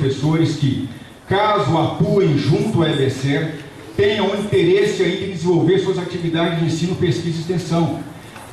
professores que, caso atuem junto à EBSER, tenham interesse ainda em desenvolver suas atividades de ensino, pesquisa e extensão.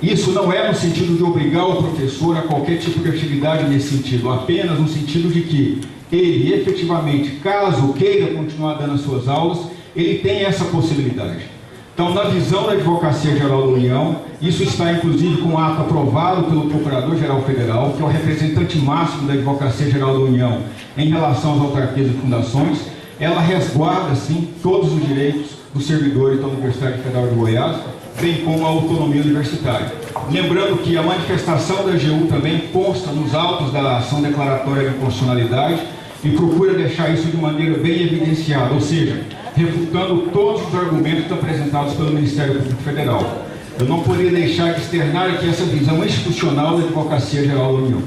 Isso não é no sentido de obrigar o professor a qualquer tipo de atividade nesse sentido, apenas no sentido de que ele, efetivamente, caso queira continuar dando as suas aulas, ele tem essa possibilidade. Então, na visão da Advocacia Geral da União, isso está inclusive com um ato aprovado pelo Procurador-Geral Federal, que é o representante máximo da Advocacia Geral da União em relação às autarquias e fundações. Ela resguarda, sim, todos os direitos dos servidores da Universidade Federal de Goiás, bem como a autonomia universitária. Lembrando que a manifestação da AGU também consta nos autos da ação declaratória de inconstitucionalidade e procura deixar isso de maneira bem evidenciada, ou seja, refutando todos os argumentos apresentados pelo Ministério Público Federal. Eu não poderia deixar de externar aqui essa visão institucional da Advocacia Geral da União.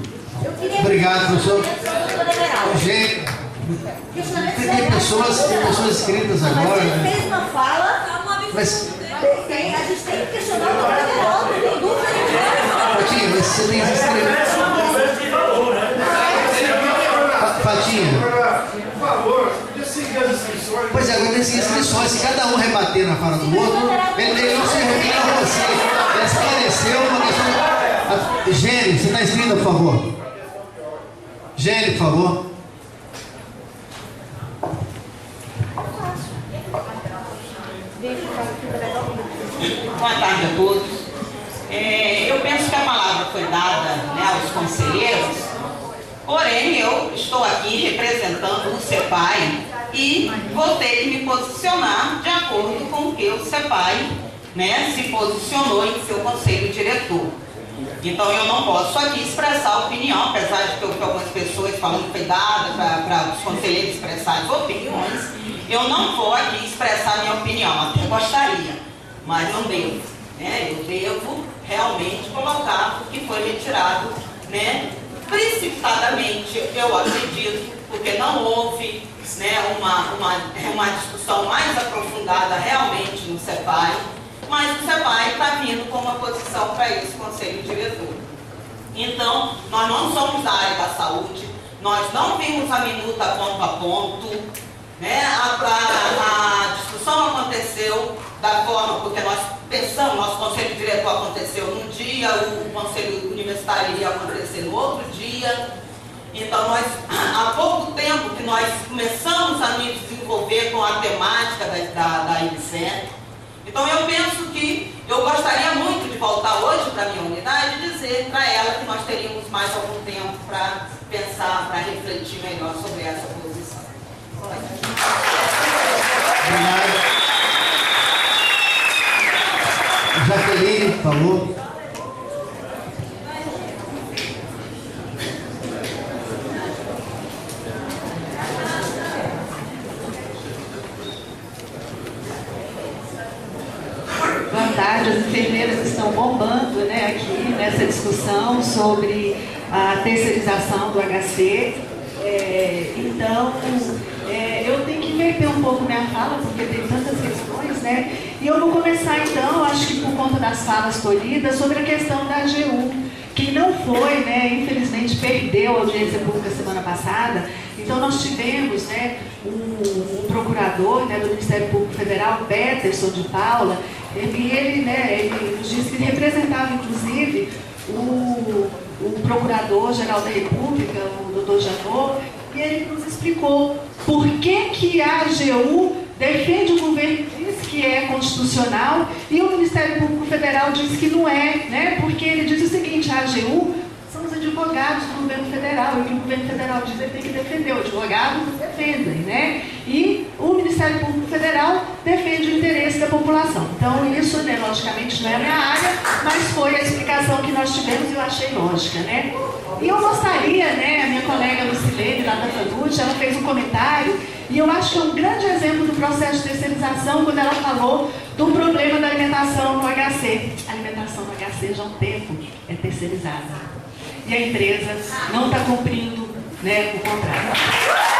Obrigado, professor. Gente, tem pessoas inscritas agora. Você fez uma fala, Mas, a gente tem que questionar o procurador, não tem dúvida nenhuma. Fatinha, mas você tem inscritos. Fatinha. Por favor, podia seguir as inscrições. Pois é, agora tem inscrições. Se cada um rebater na fala do outro, ele não se revira a você. Ele esclareceu uma questão. Gênio, você está inscrita, por favor? Gênio, por favor. Boa tarde a todos. Eu penso que a palavra foi dada, né, aos conselheiros, porém eu estou aqui representando o CEPAI e vou ter que me posicionar de acordo com o que o CEPAI, né, se posicionou em seu conselho diretor. Então eu não posso aqui expressar opinião, apesar de que algumas pessoas falam que foi dada para os conselheiros expressarem opiniões. Eu não vou aqui expressar minha opinião, até gostaria, mas não devo. Né? Eu devo realmente colocar o que foi retirado, né? Precipitadamente, eu acredito, porque não houve, né, uma discussão mais aprofundada realmente no CEPAI, mas o CEPAI está vindo com uma posição para esse conselho diretor. Então, nós não somos da área da saúde, nós não vimos a minuta ponto a ponto, né? A discussão aconteceu da forma, porque nós pensamos, nosso conselho diretor aconteceu num dia, o conselho universitário ia acontecer no outro dia. Então, nós, há pouco tempo que nós começamos a nos desenvolver com a temática da IBSER. Então, eu penso que eu gostaria muito de voltar hoje para a minha unidade e dizer para ela que nós teríamos mais algum tempo para pensar, para refletir melhor sobre essa posição. Obrigado. Jaqueline, por favor. Boa tarde, as enfermeiras estão bombando, né, aqui nessa discussão sobre a terceirização do HC. Então, eu tenho que inverter um pouco minha fala, porque tem tantas questões, né? E eu vou começar, então, acho que por conta das falas colhidas, sobre a questão da AGU, que não foi, né, infelizmente perdeu a audiência pública semana passada. Então, nós tivemos, né, um procurador, né, do Ministério Público Federal, Peterson de Paula, e ele nos disse que representava, inclusive, o Procurador-Geral da República, o doutor Janot, e ele nos explicou por que a AGU defende o governo, diz que é constitucional, e o Ministério Público Federal diz que não é, né? Porque ele diz o seguinte: a AGU são os advogados do governo federal, e o que o governo federal diz é que tem que defender, os advogados defendem, né? E o Ministério Público Federal defende o interesse da população. Então, isso, né, logicamente, não é a minha área, mas foi a explicação que nós tivemos e eu achei lógica, né? E eu gostaria, né, a minha colega Lucilene, lá da FANUT, ela fez um comentário, e eu acho que é um grande exemplo do processo de terceirização, quando ela falou do problema da alimentação no HC. A alimentação no HC já há um tempo é terceirizada. E a empresa não está cumprindo, né, o contrato.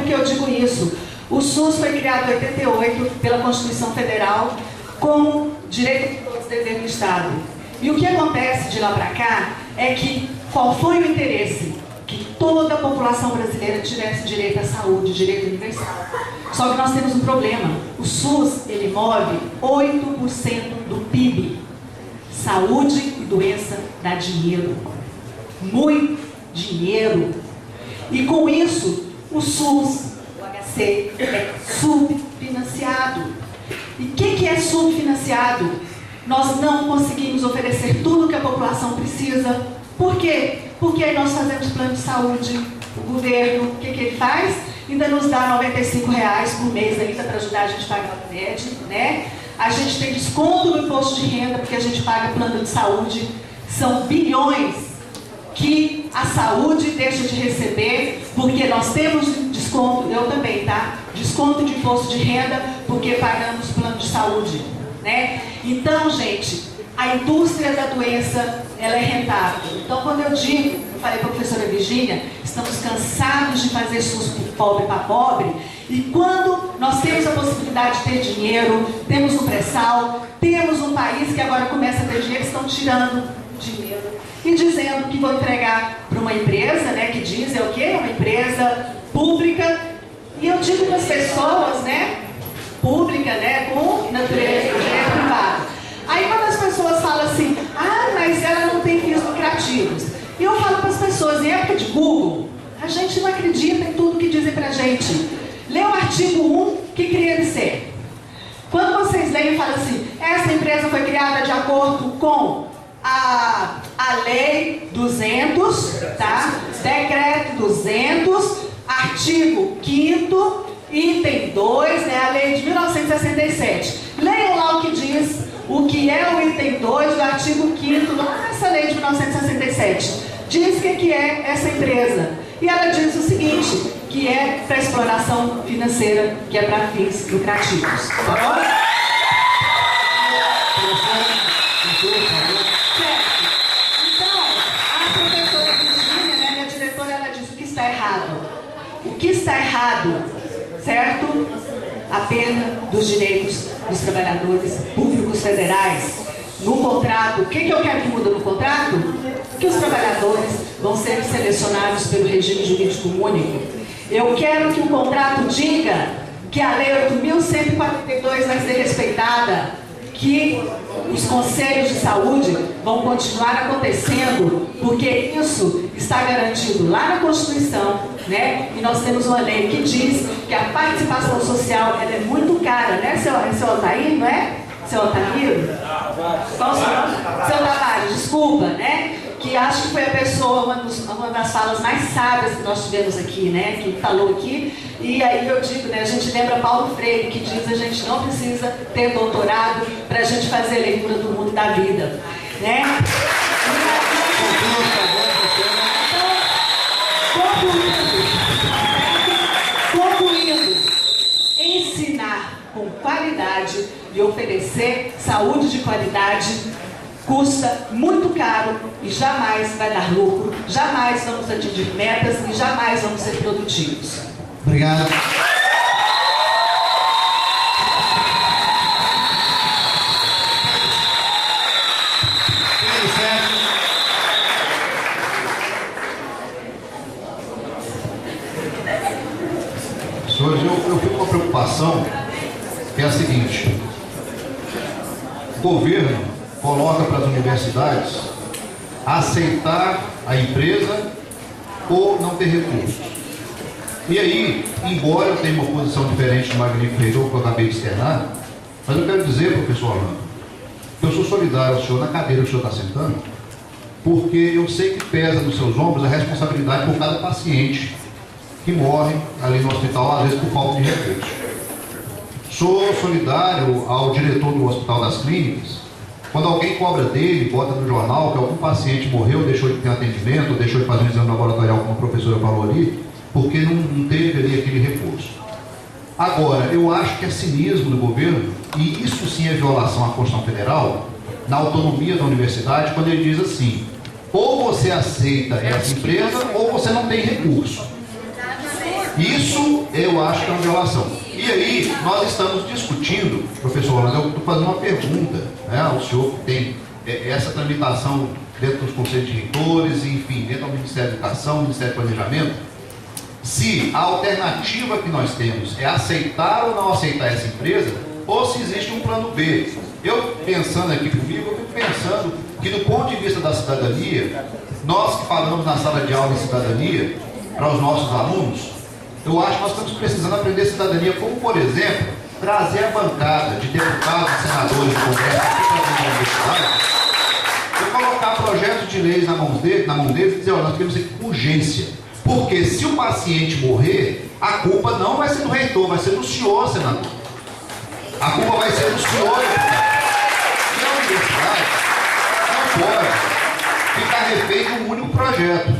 que eu digo isso? O SUS foi criado em 88 pela Constituição Federal com direito de todos, dever do Estado. E o que acontece de lá para cá é que qual foi o interesse? Que toda a população brasileira tivesse direito à saúde, direito universal. Só que nós temos um problema. O SUS, ele move 8% do PIB. Saúde e doença dá dinheiro. Muito dinheiro. E com isso, o SUS, o HC, é subfinanciado. E o que é subfinanciado? Nós não conseguimos oferecer tudo que a população precisa. Por quê? Porque aí nós fazemos plano de saúde, o governo, o que ele faz? Ainda nos dá R$95 por mês ainda para ajudar a gente a pagar o médico, né? A gente tem desconto no imposto de renda porque a gente paga plano de saúde. São bilhões que a saúde deixa de receber porque nós temos desconto, eu também, tá? Desconto de imposto de renda porque pagamos plano de saúde, né? Então, gente, a indústria da doença, ela é rentável. Então, quando eu digo, eu falei para a professora Virgínia, estamos cansados de fazer SUS pobre para pobre, e quando nós temos a possibilidade de ter dinheiro, temos um pré-sal, temos um país que agora começa a ter dinheiro, estão tirando dinheiro e dizendo que vão entregar para uma empresa, né, que diz, é o quê? Uma empresa pública, e eu digo para as pessoas, né, pública, né, com natureza de direito privado. Aí quando as pessoas falam assim, ah, mas ela não tem fins lucrativos. E eu falo para as pessoas, em época de Google, a gente não acredita em tudo que dizem para a gente. Lê o artigo 1 que cria LC. Quando vocês leem e falam assim, essa empresa foi criada de acordo com a Lei 200, tá? Decreto 200, artigo 5º, item 2, né? A lei de 1967. Leiam lá o que diz. O que é o item 2 do artigo 5º dessa lei de 1967? Diz que é essa empresa. E ela diz o seguinte, que é para exploração financeira, que é para fins lucrativos. Tá bom? Certo. Então, a professora Virgínia, né, minha diretora, ela diz o que está errado. O que está errado, certo? A perda dos direitos dos trabalhadores públicos federais. No contrato, o que eu quero que mude no contrato? Que os trabalhadores vão ser selecionados pelo regime jurídico único. Eu quero que o contrato diga que a Lei 8.142 vai ser respeitada, que os conselhos de saúde vão continuar acontecendo, porque isso está garantido lá na Constituição, né? E nós temos uma lei que diz que a participação social ela é muito cara, né, seu Altair, não é? Seu Altair? Qual o seu nome? Seu Tavares, desculpa, né? Que acho que foi a pessoa, uma das falas mais sábias que nós tivemos aqui, né? Que falou aqui. E aí eu digo, né? A gente lembra Paulo Freire, que diz a gente não precisa ter doutorado para a gente fazer a leitura do mundo e da vida, né? Concluindo, ensinar com qualidade e oferecer saúde de qualidade custa muito caro e jamais vai dar lucro, jamais vamos atingir metas e jamais vamos ser produtivos. Obrigado. Senhores, eu fico com uma preocupação, que é a seguinte: o governo coloca para as universidades aceitar a empresa ou não ter recursos. E aí, embora eu tenha uma posição diferente do Magnífico Reitor, que eu acabei de externar, mas eu quero dizer, professor Orlando, que eu sou solidário ao senhor na cadeira que o senhor está sentando, porque eu sei que pesa nos seus ombros a responsabilidade por cada paciente que morre ali no hospital, às vezes por falta de recursos. Sou solidário ao diretor do Hospital das Clínicas, quando alguém cobra dele, bota no jornal que algum paciente morreu, deixou de ter atendimento, deixou de fazer um exame laboratorial, como a professora falou ali, porque não teve ali aquele recurso. Agora, eu acho que é cinismo do governo, e isso sim é violação à Constituição Federal, na autonomia da universidade, quando ele diz assim: ou você aceita essa empresa, ou você não tem recurso. Isso eu acho que é uma violação. E aí, nós estamos discutindo, professor, mas eu estou fazendo uma pergunta, né, ao senhor que tem essa tramitação dentro dos conselhos de reitores, enfim, dentro do Ministério da Educação, Ministério do Planejamento, se a alternativa que nós temos é aceitar ou não aceitar essa empresa, ou se existe um plano B. Eu, pensando aqui comigo, eu fico pensando que do ponto de vista da cidadania, nós que falamos na sala de aula em cidadania, para os nossos alunos, eu acho que nós estamos precisando aprender cidadania, como, por exemplo, trazer a bancada de deputados e senadores do Congresso aqui para a universidade e colocar projetos de leis na mão deles e dizer, olha, nós temos urgência. Porque se o paciente morrer, a culpa não vai ser do reitor, vai ser do senhor, senador. A culpa vai ser do senhor. E a universidade não pode ficar refém de um único projeto.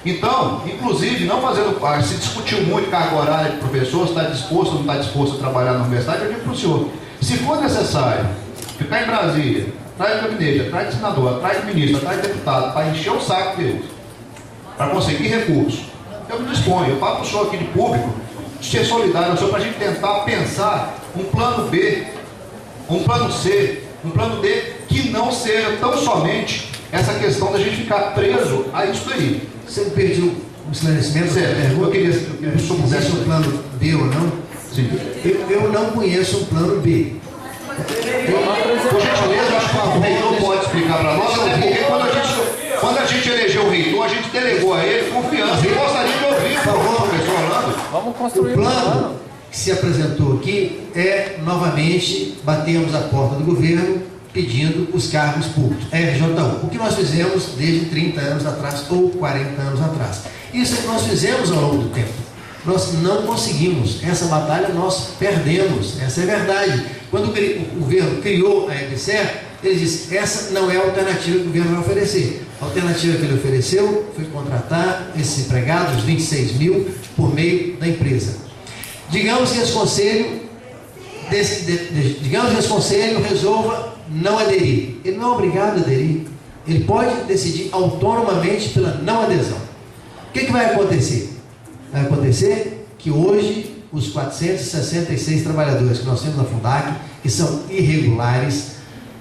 Então, inclusive, não fazendo parte, se discutiu muito carga horária de professor, se está disposto ou não está disposto a trabalhar na universidade, eu digo para o senhor, se for necessário ficar em Brasília, atrás do gabinete, atrás do senador, atrás do ministro, atrás do deputado, para encher o saco deles, para conseguir recursos, eu me disponho, eu falo para o senhor aqui de público, de ser solidário ao senhor, para a gente tentar pensar um plano B, um plano C, um plano D, que não seja tão somente essa questão da gente ficar preso a isso aí. Você me pediu um esclarecimento? Eu queria se o quisesse um plano B ou não? Sim. Eu não conheço um plano B. Por gentileza, eu acho que o reitor pode explicar para nós, até porque quando a gente elegeu o reitor, a gente delegou a ele confiança. Eu gostaria de ouvir, por favor, professor Orlando. Vamos construir o plano que se apresentou aqui é, novamente, batermos a porta do governo pedindo os cargos públicos, RJU. O que nós fizemos desde 30 anos atrás ou 40 anos atrás. Isso é que nós fizemos ao longo do tempo. Nós não conseguimos. Essa batalha nós perdemos. Essa é a verdade. Quando o governo criou a EBSER, ele disse, essa não é a alternativa que o governo vai oferecer. A alternativa que ele ofereceu foi contratar esses empregados, 26 mil, por meio da empresa. Digamos que esse conselho resolva não aderir. Ele não é obrigado a aderir. Ele pode decidir autonomamente pela não adesão. O que vai acontecer? Vai acontecer que hoje os 466 trabalhadores que nós temos na Fundac, que são irregulares,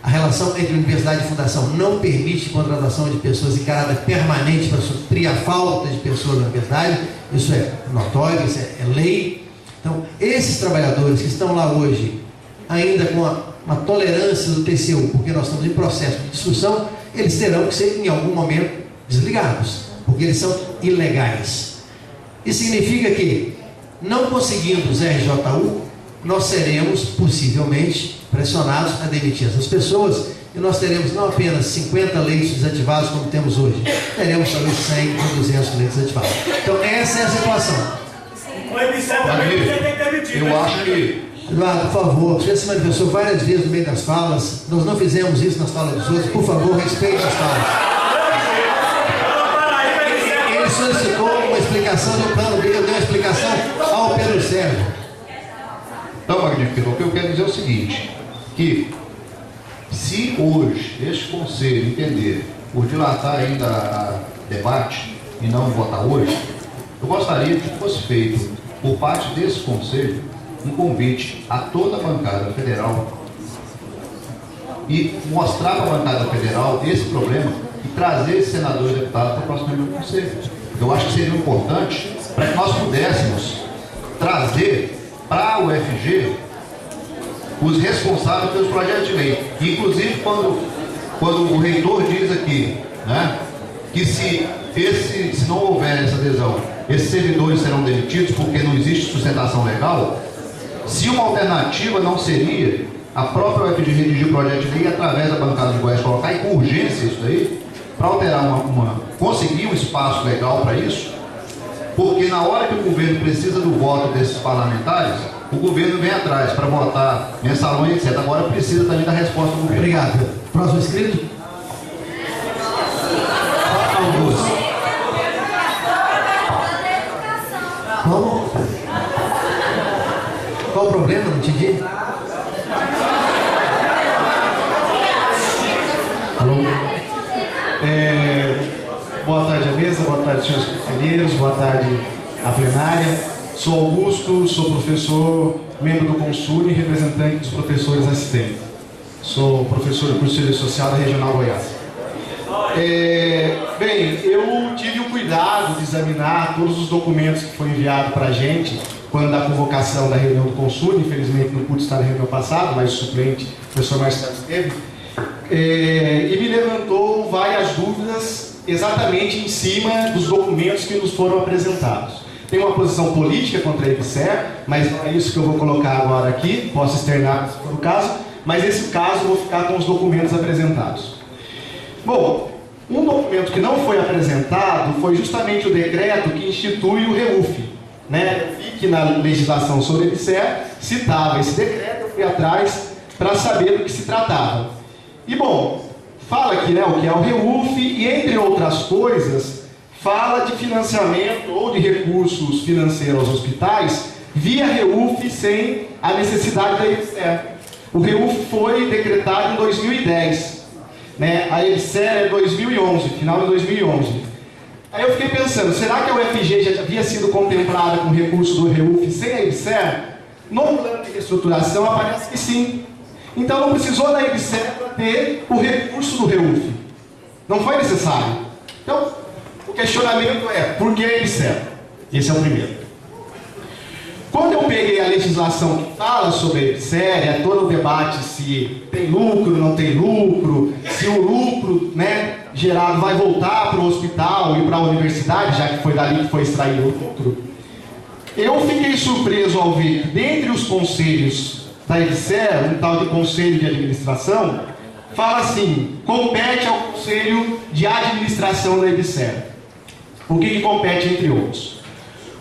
a relação entre universidade e fundação não permite contratação de pessoas em caráter permanente para suprir a falta de pessoas na universidade. Isso é notório, isso é lei. Então, esses trabalhadores que estão lá hoje, ainda com uma tolerância do TCU, porque nós estamos em processo de discussão, eles terão que ser, em algum momento, desligados, porque eles são ilegais. Isso significa que, não conseguindo os RJU, nós seremos, possivelmente, pressionados a demitir essas pessoas, e nós teremos não apenas 50 leitos desativados, como temos hoje, teremos talvez 100 ou 200 leitos desativados. Então, essa é a situação. Eu acho que... Eduardo, por favor, você se manifestou várias vezes no meio das falas, nós não fizemos isso nas falas dos outros, por favor, respeite as falas. Ele solicitou uma explicação do plano B, eu dei uma explicação ao Pedro Sérgio. Então, Magnífico, o que eu quero dizer é o seguinte, que se hoje este conselho entender por dilatar ainda o debate e não votar hoje, eu gostaria que fosse feito por parte desse conselho um convite a toda a bancada federal e mostrar para a bancada federal esse problema e trazer esse senador e deputado para o próximo reunião do conselho. Eu acho que seria importante para que nós pudéssemos trazer para a UFG os responsáveis pelos projetos de lei. Inclusive, quando o reitor diz aqui, né, que se não houver essa adesão, esses servidores serão demitidos porque não existe sustentação legal, se uma alternativa não seria a própria UFG redigir o projeto de lei através da bancada de Goiás colocar e com urgência isso daí, para alterar conseguir um espaço legal para isso, porque na hora que o governo precisa do voto desses parlamentares, o governo vem atrás para votar mensalão e etc. Agora precisa também da resposta do governo. Obrigado. Próximo inscrito? Augusto. Como? Qual o problema? Não entendi. Alô? Boa tarde à mesa, boa tarde, senhores conselheiros, boa tarde à plenária. Sou Augusto, sou professor, membro do Consul e representante dos professores assistentes. Sou professor do curso de Serviço Social da Regional Goiás. Bem, eu tive o cuidado de examinar todos os documentos que foram enviados para a gente quando da convocação da reunião do Consul. Infelizmente não pude estar na reunião passada, mas o suplente, o professor Marcelo, esteve. E me levantou várias dúvidas exatamente em cima dos documentos que nos foram apresentados. Tem uma posição política contra a EBSER, mas não é isso que eu vou colocar agora aqui, posso externar se for o caso, mas nesse caso eu vou ficar com os documentos apresentados. Bom, um documento que não foi apresentado foi justamente o decreto que institui o REUF. Eu vi que na legislação sobre a EBSER citava esse decreto, eu fui atrás para saber do que se tratava. E bom, fala aqui o que é o REUF e, entre outras coisas, fala de financiamento ou de recursos financeiros aos hospitais via REUF sem a necessidade da EBSER. O REUF foi decretado em 2010. A EBSER é 2011, final de 2011. Aí eu fiquei pensando, será que a UFG já havia sido contemplada com recurso do REUF sem a EBSER? No plano de reestruturação aparece que sim. Então não precisou da EBSER para ter o recurso do REUF. Não foi necessário. Então, o questionamento é, por que a EBSER? Esse é o primeiro. Quando eu peguei a legislação que fala sobre a EBSER, é todo o debate se tem lucro, não tem lucro, se o lucro gerado vai voltar para o hospital e para a universidade, já que foi dali que foi extraído o lucro, eu fiquei surpreso ao ver, dentre os conselhos da EBSER, um tal de Conselho de Administração, fala assim, compete ao Conselho de Administração da EBSER. O que compete, entre outros?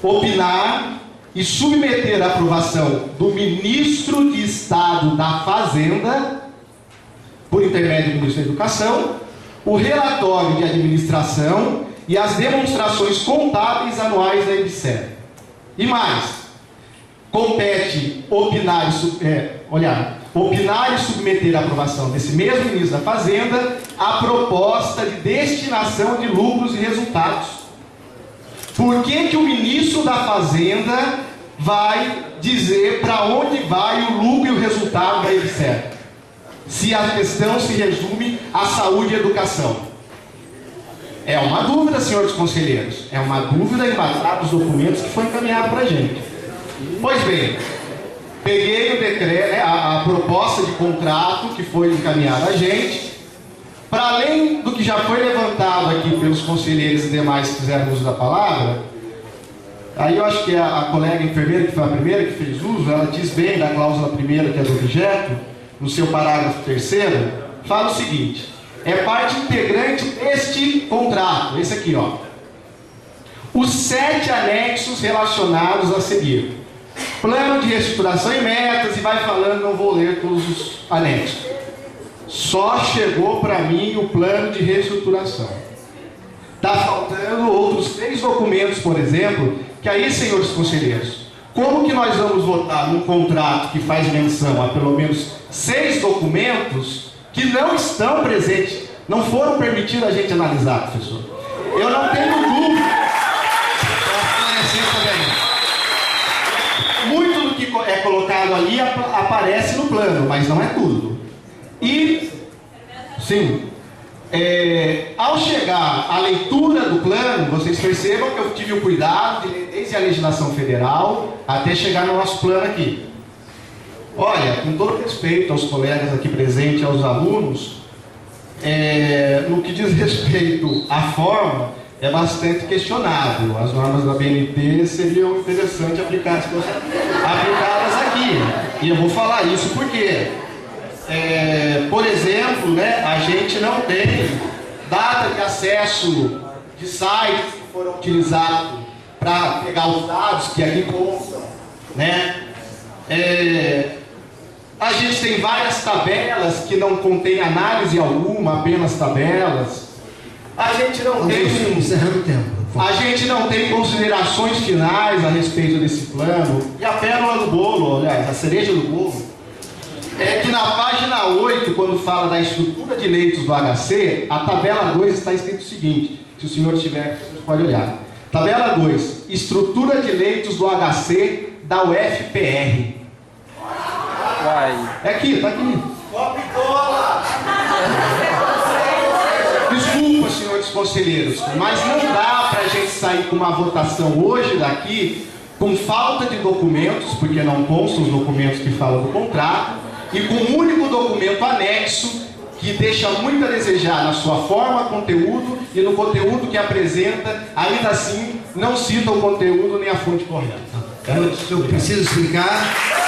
Opinar e submeter à aprovação do Ministro de Estado da Fazenda, por intermédio do Ministro da Educação, o relatório de administração e as demonstrações contábeis anuais da EBSER. E mais, compete opinar e submeter à aprovação desse mesmo Ministro da Fazenda a proposta de destinação de lucros e resultados. Por que o Ministro da Fazenda vai dizer para onde vai o lucro e o resultado da EBSER? Se a questão se resume à saúde e educação. É uma dúvida, senhores conselheiros. É uma dúvida embasada dos documentos que foi encaminhado para a gente. Pois bem, peguei o decreto, a proposta de contrato que foi encaminhada a gente. Para além do que já foi levantado aqui pelos conselheiros e demais que fizeram uso da palavra, aí eu acho que a colega enfermeira, que foi a primeira que fez uso, ela diz bem da cláusula primeira, que é do objeto, no seu parágrafo 3º, fala o seguinte, é parte integrante deste contrato, esse aqui, os 7 anexos relacionados a seguir. Plano de reestruturação e metas, e vai falando, não vou ler todos os anexos. Só chegou para mim o plano de reestruturação. Está faltando outros 3 documentos, por exemplo, que aí, senhores conselheiros, como que nós vamos votar num contrato que faz menção a pelo menos 6 documentos que não estão presentes, não foram permitidos a gente analisar, professor? Eu não tenho dúvida. Muito do que é colocado ali aparece no plano, mas não é tudo. E, sim, ao chegar à leitura do plano, vocês percebam que eu tive o cuidado de ler desde a legislação federal até chegar no nosso plano aqui. Olha, com todo respeito aos colegas aqui presentes, aos alunos, no que diz respeito à forma, é bastante questionável. As normas da BNT seriam interessantes aplicadas aqui. E eu vou falar isso porque... por exemplo, a gente não tem data de acesso de sites que foram utilizados para pegar os dados que aqui constam, a gente tem várias tabelas que não contém análise alguma, apenas tabelas. A gente não tem... Encerrando o tempo. A gente não tem considerações finais a respeito desse plano. E a pérola do bolo, aliás, a cereja do bolo, é que na página 8, quando fala da estrutura de leitos do HC, a tabela 2 está escrito o seguinte, se o senhor tiver, pode olhar. Tabela 2. Estrutura de leitos do HC da UFPR. É aqui, tá aqui. Desculpa, senhores conselheiros, mas não dá para a gente sair com uma votação hoje daqui com falta de documentos, porque não constam os documentos que falam do contrato, e com um único documento anexo que deixa muito a desejar na sua forma, conteúdo, e no conteúdo que apresenta, ainda assim, não cita o conteúdo nem a fonte correta. Eu preciso explicar.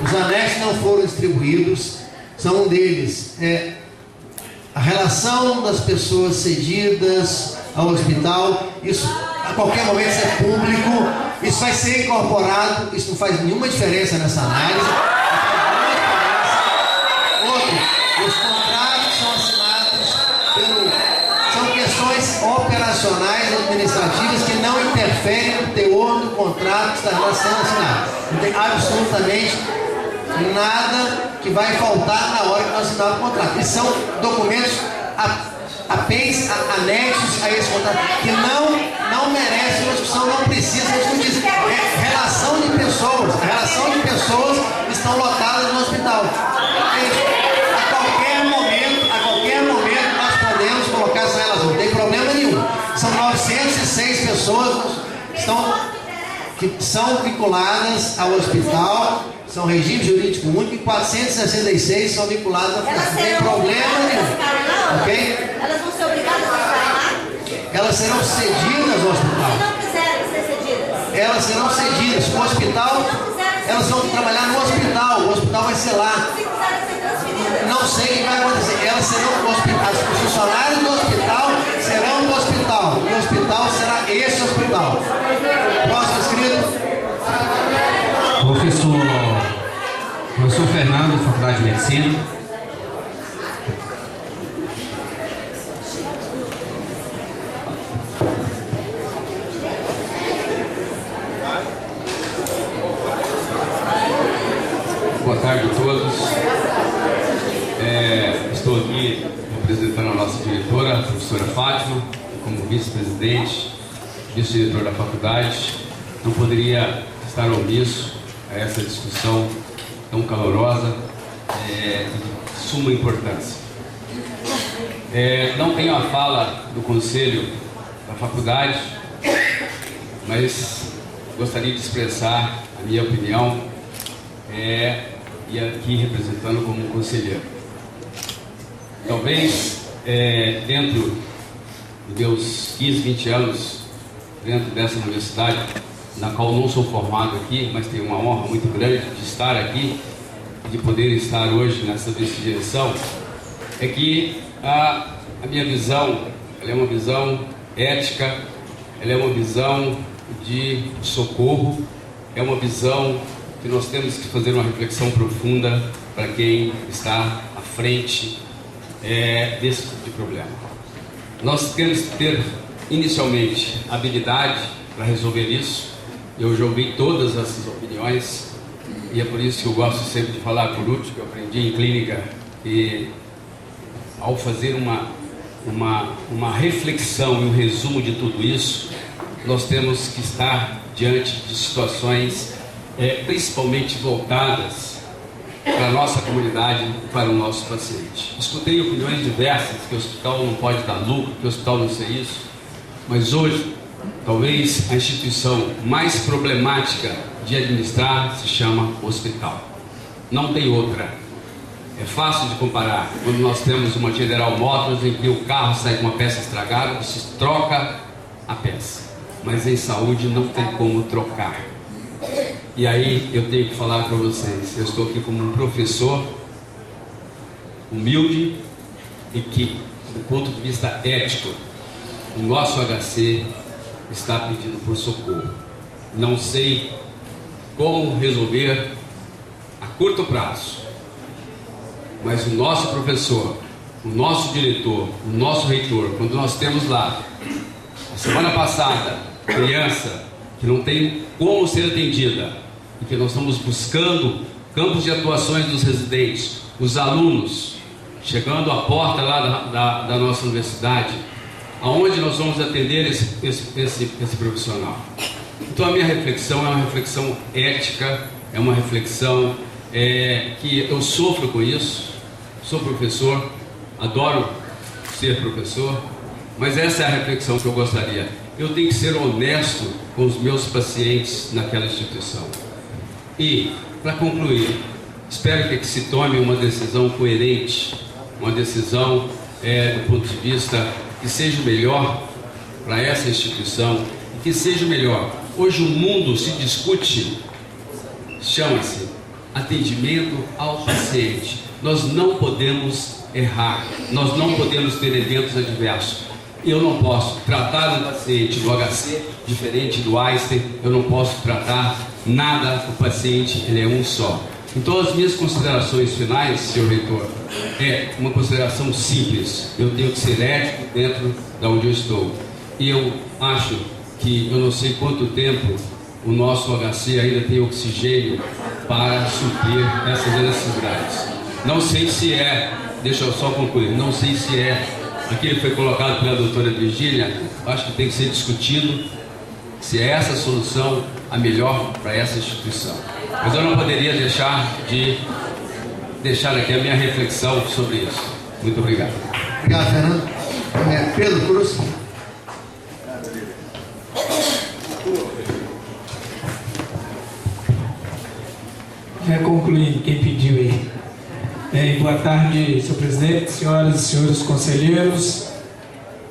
Os anexos não foram distribuídos, são um deles. A relação das pessoas cedidas ao hospital, isso a qualquer momento isso é público, isso vai ser incorporado, isso não faz nenhuma diferença nessa análise. Outro, os contratos são assinados são questões operacionais administrativas que não interferem no teor do contrato que está sendo assinado. Não tem absolutamente nada que vai faltar na hora que nós assinarmos o contrato. E são documentos apêndices, anexos a esse contrato, que não merecem uma discussão, não precisa discutir. É relação de pessoas. A relação de pessoas estão lotadas no hospital. A qualquer momento nós podemos colocar essa relação, não tem problema nenhum. São 906 pessoas que são vinculadas ao hospital, são regime jurídico único, e 466 são vinculadas à fundação. Não tem problema nenhum. Ok? Elas vão ser obrigadas a ficar lá? Elas serão cedidas ao hospital. Se não quiserem ser cedidas? Elas serão cedidas. O hospital, elas vão trabalhar no hospital. O hospital vai ser lá. Se quiserem ser transferidas? Não sei o que vai acontecer. Elas serão no hospital. Os funcionários do hospital serão no hospital. E o hospital será esse hospital. Próximo inscrito. Professor Fernando, Faculdade de Medicina. Boa tarde a todos. Estou aqui representando a nossa diretora, a professora Fátima, como vice-presidente, vice-diretor da faculdade. Não poderia estar omisso a essa discussão tão calorosa, de suma importância. Não tenho a fala do conselho da faculdade, mas gostaria de expressar a minha opinião, e aqui representando como conselheiro. Talvez, dentro dos meus 15, 20 anos, dentro dessa universidade, na qual não sou formado aqui, mas tenho uma honra muito grande de estar aqui, de poder estar hoje nessa vice-direção, é que a minha visão, ela é uma visão ética, ela é uma visão de socorro, é uma visão que nós temos que fazer uma reflexão profunda para quem está à frente desse tipo de problema. Nós temos que ter, inicialmente, habilidade para resolver isso. Eu já ouvi todas essas opiniões e é por isso que eu gosto sempre de falar por último, que eu aprendi em clínica, e ao fazer uma reflexão e um resumo de tudo isso, nós temos que estar diante de situações principalmente voltadas para a nossa comunidade e para o nosso paciente. Escutei opiniões diversas, que o hospital não pode dar lucro, que o hospital não sei isso, mas hoje talvez a instituição mais problemática de administrar se chama hospital. Não tem outra. É fácil de comparar. Quando nós temos uma General Motors em que o carro sai com uma peça estragada, você troca a peça. Mas em saúde não tem como trocar. E aí eu tenho que falar para vocês, eu estou aqui como um professor humilde e que, do ponto de vista ético, o nosso HC está pedindo por socorro. Não sei como resolver a curto prazo, mas o nosso professor o nosso diretor, o nosso reitor, quando nós temos lá, a semana passada, criança que não tem como ser atendida, e que nós estamos buscando campos de atuações dos residentes, os alunos, chegando à porta lá da nossa universidade, aonde nós vamos atender esse profissional. Então a minha reflexão é uma reflexão ética, é uma reflexão que eu sofro com isso, sou professor, adoro ser professor, mas essa é a reflexão que eu gostaria. Eu tenho que ser honesto com os meus pacientes naquela instituição. E, para concluir, espero que se tome uma decisão coerente, uma decisão do ponto de vista que seja melhor para essa instituição e que seja melhor. Hoje o mundo se discute, chama-se atendimento ao paciente. Nós não podemos errar, nós não podemos ter eventos adversos. Eu não posso tratar um paciente do HC diferente do Einstein, eu não posso tratar nada, o paciente ele é um só. Então as minhas considerações finais, senhor reitor, é uma consideração simples. Eu tenho que ser ético dentro de onde eu estou. E eu acho que eu não sei quanto tempo o nosso HC ainda tem oxigênio para suprir essas necessidades. Não sei se deixa eu só concluir, não sei se aquilo que foi colocado pela doutora Virgínia, acho que tem que ser discutido se é essa a solução a melhor para essa instituição. Mas eu não poderia deixar aqui a minha reflexão sobre isso. Muito obrigado. Obrigado, Fernando. Pedro Cruz. Já concluindo, quem pediu aí. Boa tarde, senhor presidente, senhoras e senhores conselheiros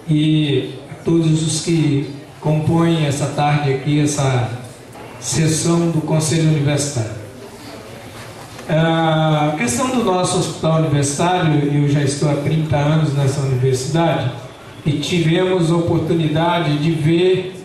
e a todos os que compõem essa tarde aqui, essa sessão do Conselho Universitário. A questão do nosso hospital universitário, eu já estou há 30 anos nessa universidade e tivemos a oportunidade de ver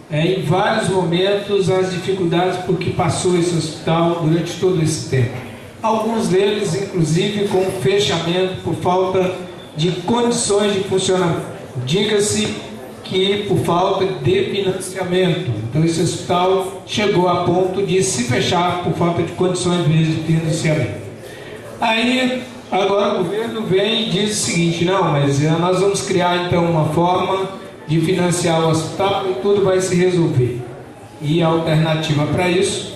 em vários momentos as dificuldades por que passou esse hospital durante todo esse tempo. Alguns deles, inclusive, com fechamento por falta de condições de funcionamento. Diga-se que por falta de financiamento. Então esse hospital chegou a ponto de se fechar por falta de condições mesmo de financiamento. Aí, agora o governo vem e diz o seguinte: não, mas nós vamos criar então uma forma de financiar o hospital e tudo vai se resolver. E a alternativa para isso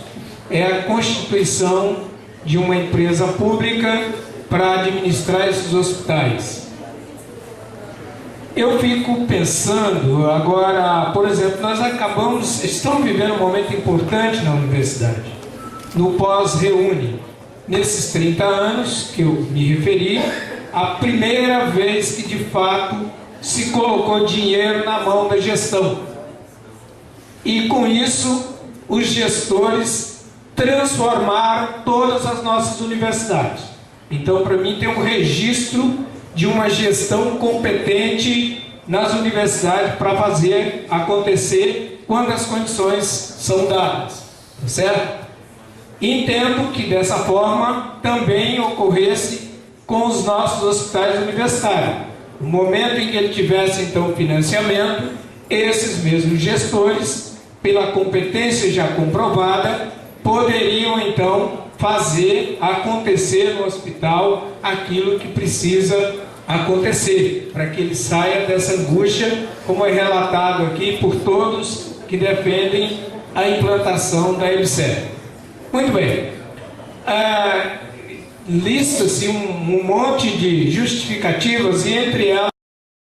é a constituição de uma empresa pública para administrar esses hospitais. Eu fico pensando agora, por exemplo, nós estamos vivendo um momento importante na universidade, no pós-reúne. Nesses 30 anos que eu me referi, a primeira vez que de fato se colocou dinheiro na mão da gestão. E com isso, os gestores transformaram todas as nossas universidades. Então, para mim, tem um registro de uma gestão competente nas universidades para fazer acontecer quando as condições são dadas, certo? Entendo que dessa forma também ocorresse com os nossos hospitais universitários. No momento em que ele tivesse então financiamento, esses mesmos gestores, pela competência já comprovada, poderiam então fazer acontecer no hospital aquilo que precisa acontecer, para que ele saia dessa angústia, como é relatado aqui por todos que defendem a implantação da EBSER. Muito bem. Lista-se um monte de justificativas, e entre elas